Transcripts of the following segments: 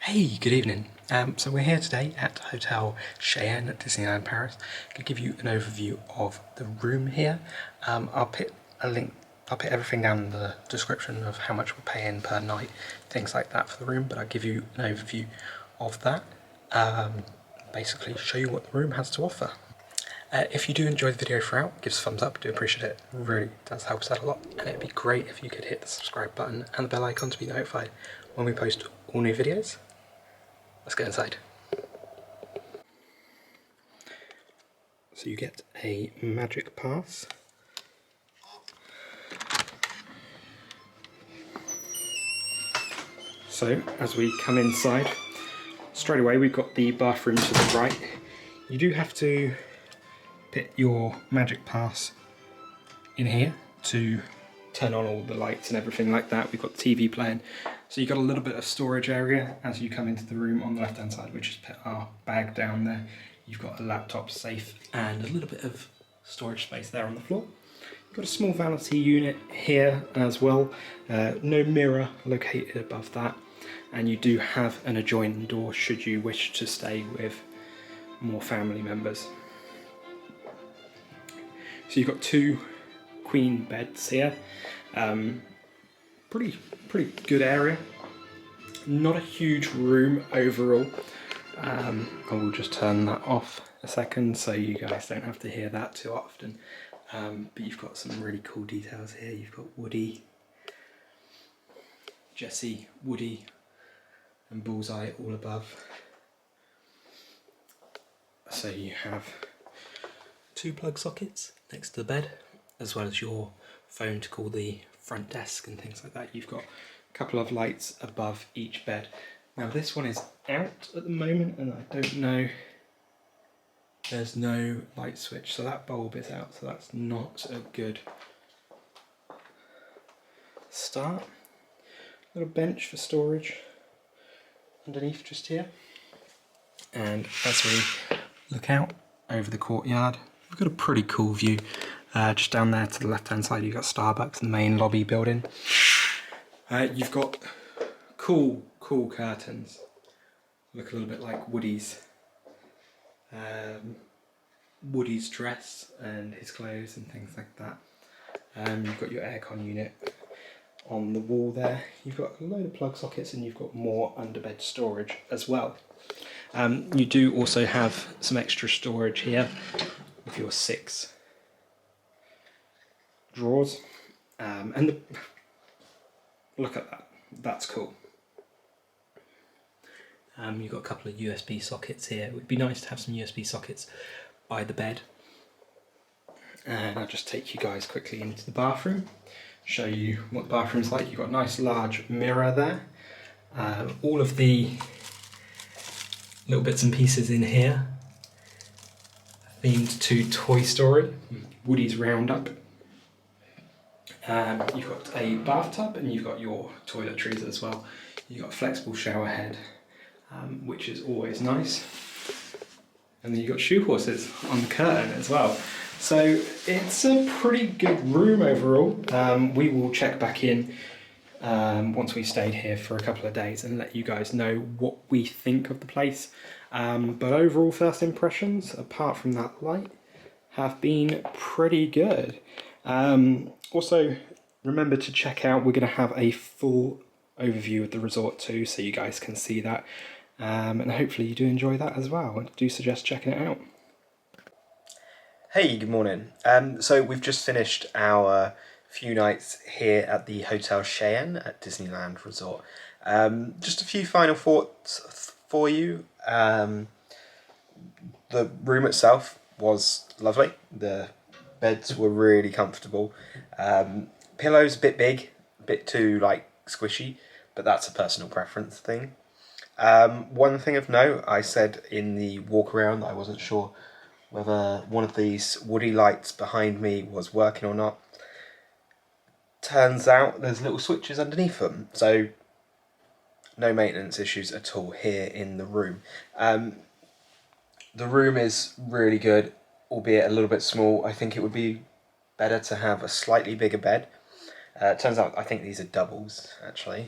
Hey, good evening. So we're here today at Hotel Cheyenne at Disneyland Paris. I'm going to give you an overview of the room here. I'll put a link, I'll put everything down in the description of how much we're paying per night, things like that for the room, but I'll give you an overview of that. Basically show you what the room has to offer. If you do enjoy the video throughout, give us a thumbs up, do appreciate it, really does help us out a lot, and it'd be great if you could hit the subscribe button and the bell icon to be notified when we post all new videos. Let's get inside. So you get a magic pass. So as we come inside, straight away we've got the bathroom to the right. You do have to put your magic pass in here to turn on all the lights and everything like that. We've got the TV playing. So you've got a little bit of storage area as you come into the room on the left hand side. We just put our bag down there. You've got a laptop safe and a little bit of storage space there on the floor. You've got a small vanity unit here as well. No mirror located above that. And you do have an adjoining door should you wish to stay with more family members. So you've got two queen beds here. Pretty good area. Not a huge room overall. I will just turn that off a second so you guys don't have to hear that too often. But you've got some really cool details here. You've got Woody, Jessie, Woody and Bullseye all above. So you have two plug sockets next to the bed, as well as your phone to call the front desk and things like that. You've got a couple of lights above each bed. Now this one is out at the moment and I don't know, there's no light switch, so that bulb is out, so that's not a good start. Little bench for storage underneath just here. And as we look out over the courtyard, we've got a pretty cool view. Just down there to the left hand side you've got Starbucks in the main lobby building. You've got cool curtains. Look a little bit like Woody's dress and his clothes and things like that. You've got your aircon unit on the wall there. You've got a load of plug sockets and you've got more underbed storage as well. You do also have some extra storage here with your 6 drawers, and look at that, that's cool. You've got a couple of USB sockets here. It would be nice to have some USB sockets by the bed. And I'll just take you guys quickly into the bathroom, show you what the bathroom's like. You've got a nice large mirror there. All of the little bits and pieces in here are themed to Toy Story, Woody's Roundup. You've got a bathtub and you've got your toiletries as well. You've got a flexible shower head, which is always nice. And then you've got shoe horses on the curtain as well. So it's a pretty good room overall. We will check back in once we've stayed here for a couple of days and let you guys know what we think of the place. But overall first impressions, apart from that light, have been pretty good. Also, remember to check out, we're going to have a full overview of the resort too, so you guys can see that. And hopefully you do enjoy that as well. I do suggest checking it out. Hey, good morning. So we've just finished our few nights here at the Hotel Cheyenne at Disneyland Resort. Just a few final thoughts for you. The room itself was lovely. The beds were really comfortable. Pillows a bit big, a bit too squishy, but that's a personal preference thing. One thing of note, I said in the walk around I wasn't sure whether one of these Woody lights behind me was working or not. Turns out there's little switches underneath them, so no maintenance issues at all here in the room. The room is really good, albeit a little bit small. I think it would be better to have a slightly bigger bed. Turns out I think these are doubles actually.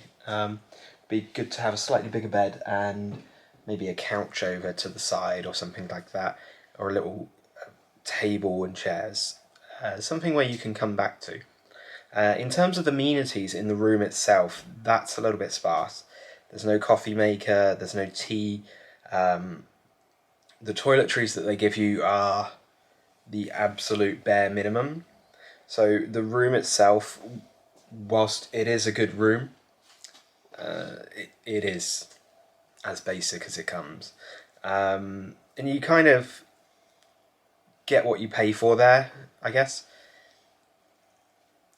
be good to have a slightly bigger bed and maybe a couch over to the side or something like that, or a little table and chairs, something where you can come back to. In terms of amenities in the room itself, that's a little bit sparse. There's no coffee maker, there's no tea. The toiletries that they give you are the absolute bare minimum. So the room itself, whilst it is a good room, it is as basic as it comes. And you kind of get what you pay for there, I guess.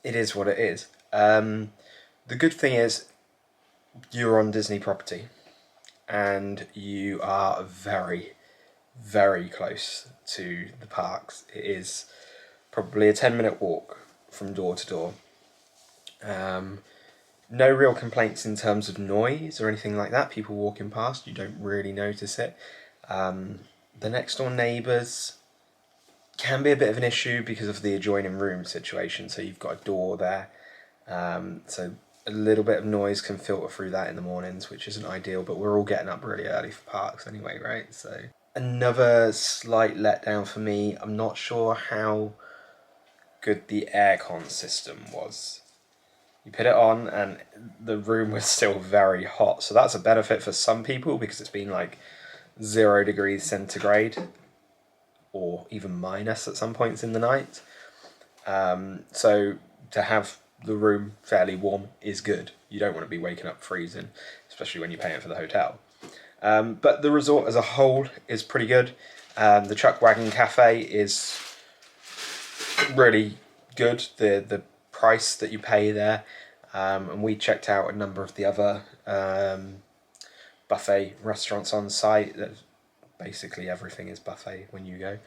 It is what it is. The good thing is you're on Disney property and you are very, very close to the parks. It is probably a 10-minute walk from door to door. No real complaints in terms of noise or anything like that. People walking past, you don't really notice it. The next door neighbours can be a bit of an issue because of the adjoining room situation. So you've got a door there. So a little bit of noise can filter through that in the mornings, which isn't ideal, but we're all getting up really early for parks anyway, right? So another slight letdown for me, I'm not sure how good the aircon system was. You put it on and the room was still very hot, so that's a benefit for some people because it's been like 0 degrees centigrade or even minus at some points in the night. So to have the room fairly warm is good. You don't want to be waking up freezing, especially when you're paying for the hotel. But the resort as a whole is pretty good. The Chuck Wagon Cafe is really good. The price that you pay there, and we checked out a number of the other buffet restaurants on site. Basically everything is buffet when you go,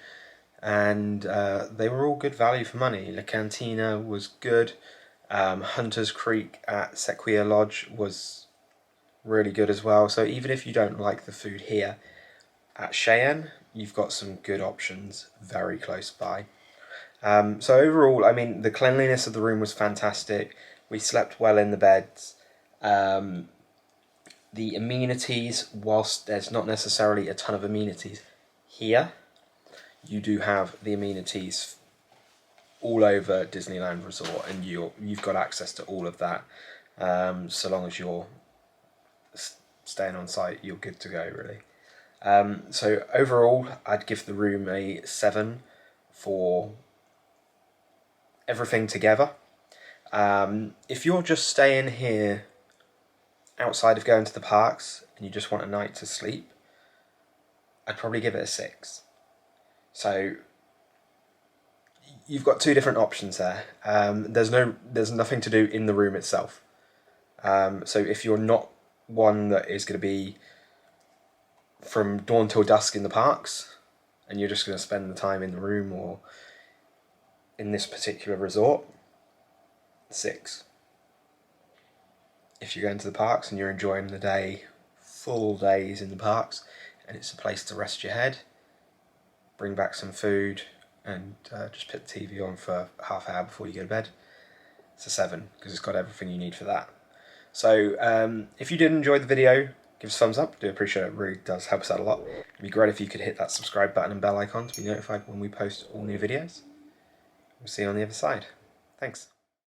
and they were all good value for money. La Cantina was good. Hunter's Creek at Sequoia Lodge was really good as well. So even if you don't like the food here at Cheyenne, you've got some good options very close by. So overall, I mean, the cleanliness of the room was fantastic. We slept well in the beds. The amenities, whilst there's not necessarily a ton of amenities here, you do have the amenities all over Disneyland Resort, and you've got access to all of that. So long as you're staying on site, you're good to go, really. So overall, I'd give the room a 7 for everything together. If you're just staying here outside of going to the parks and you just want a night to sleep, I'd probably give it a 6. So you've got 2 different options there. There's nothing to do in the room itself. So if you're not one that is going to be from dawn till dusk in the parks and you're just going to spend the time in the room or in this particular resort, 6. If you're going to the parks and you're enjoying the day, full days in the parks, and it's a place to rest your head, bring back some food, and just put the TV on for half an hour before you go to bed, it's a 7, because it's got everything you need for that. So if you did enjoy the video, give us a thumbs up. I do appreciate it. It really does help us out a lot. It'd be great if you could hit that subscribe button and bell icon to be notified when we post all new videos. We'll see you on the other side. Thanks.